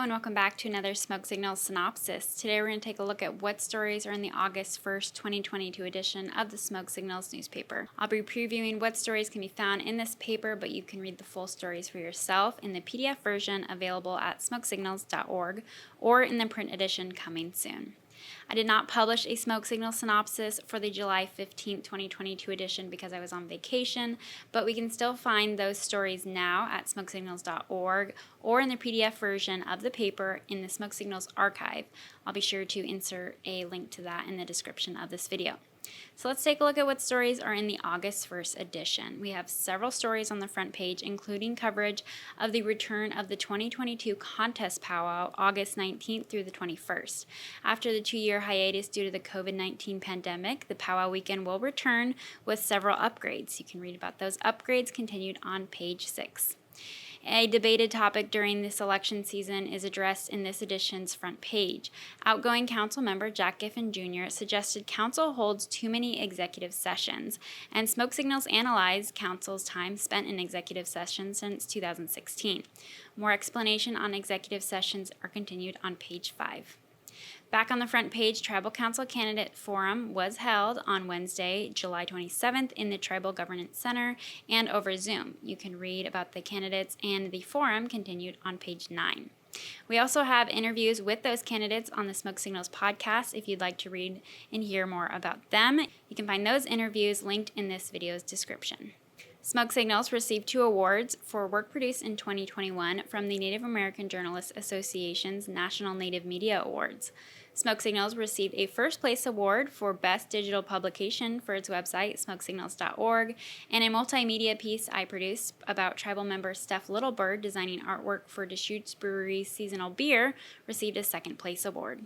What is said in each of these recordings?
and welcome back to another Smoke Signals synopsis. Today we're going to take a look at what stories are in the August 1st, 2022 edition of the Smoke Signals newspaper. I'll be previewing what stories can be found in this paper, but you can read the full stories for yourself in the PDF version available at smokesignals.org or in the print edition coming soon. I did not publish a Smoke Signal synopsis for the July 15th, 2022 edition because I was on vacation, but we can still find those stories now at smokesignals.org or in the PDF version of the paper in the Smoke Signals archive. I'll be sure to insert a link to that in the description of this video. So let's take a look at what stories are in the August 1st edition. We have several stories on the front page, including coverage of the return of the 2022 contest powwow August 19th through the 21st. After the 2-year hiatus due to the COVID-19 pandemic, the powwow weekend will return with several upgrades. You can read about those upgrades continued on page 6. A debated topic during this election season is addressed in this edition's front page. Outgoing council member Jack Giffen Jr. suggested council holds too many executive sessions, and Smoke Signals analyzed council's time spent in executive sessions since 2016. More explanation on executive sessions are continued on page 5. Back on the front page, Tribal Council Candidate Forum was held on Wednesday, July 27th in the Tribal Governance Center and over Zoom. You can read about the candidates and the forum continued on page 9. We also have interviews with those candidates on the Smoke Signals podcast if you'd like to read and hear more about them. You can find those interviews linked in this video's description. Smoke Signals received 2 awards for work produced in 2021 from the Native American Journalists Association's National Native Media Awards. Smoke Signals received a first-place award for Best Digital Publication for its website, smokesignals.org, and a multimedia piece I produced about tribal member Steph Littlebird designing artwork for Deschutes Brewery's seasonal beer received a second-place award.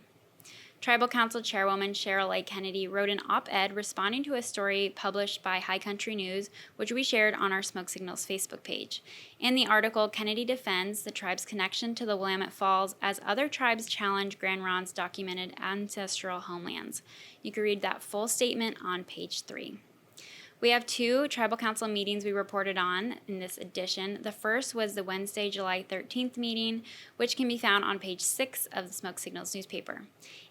Tribal Council Chairwoman Cheryl A. Kennedy wrote an op-ed responding to a story published by High Country News, which we shared on our Smoke Signals Facebook page. In the article, Kennedy defends the tribe's connection to the Willamette Falls as other tribes challenge Grand Ronde's documented ancestral homelands. You can read that full statement on page 3. We have 2 Tribal Council meetings we reported on in this edition. The first was the Wednesday, July 13th meeting, which can be found on page 6 of the Smoke Signals newspaper.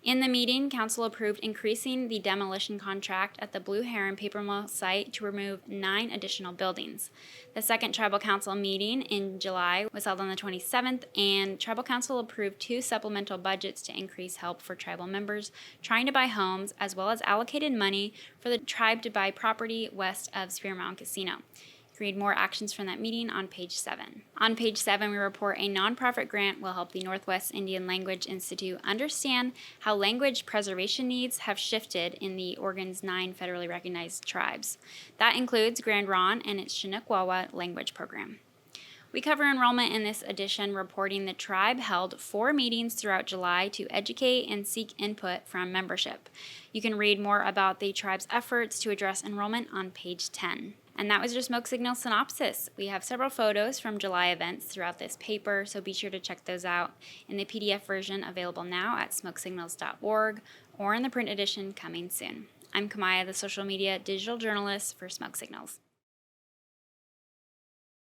In the meeting, Council approved increasing the demolition contract at the Blue Heron paper mill site to remove 9 additional buildings. The second Tribal Council meeting in July was held on the 27th, and Tribal Council approved 2 supplemental budgets to increase help for tribal members trying to buy homes, as well as allocated money for the tribe to buy property west of Spear Mountain Casino. You can read more actions from that meeting on page 7. On page 7, we report a nonprofit grant will help the Northwest Indian Language Institute understand how language preservation needs have shifted in the Oregon's 9 federally recognized tribes. That includes Grand Ronde and its Chinook Wawa language program. We cover enrollment in this edition, reporting the tribe held 4 meetings throughout July to educate and seek input from membership. You can read more about the tribe's efforts to address enrollment on page 10. And that was your Smoke Signal synopsis. We have several photos from July events throughout this paper, so be sure to check those out in the PDF version available now at smokesignals.org or in the print edition coming soon. I'm Kamaya, the social media digital journalist for Smoke Signals.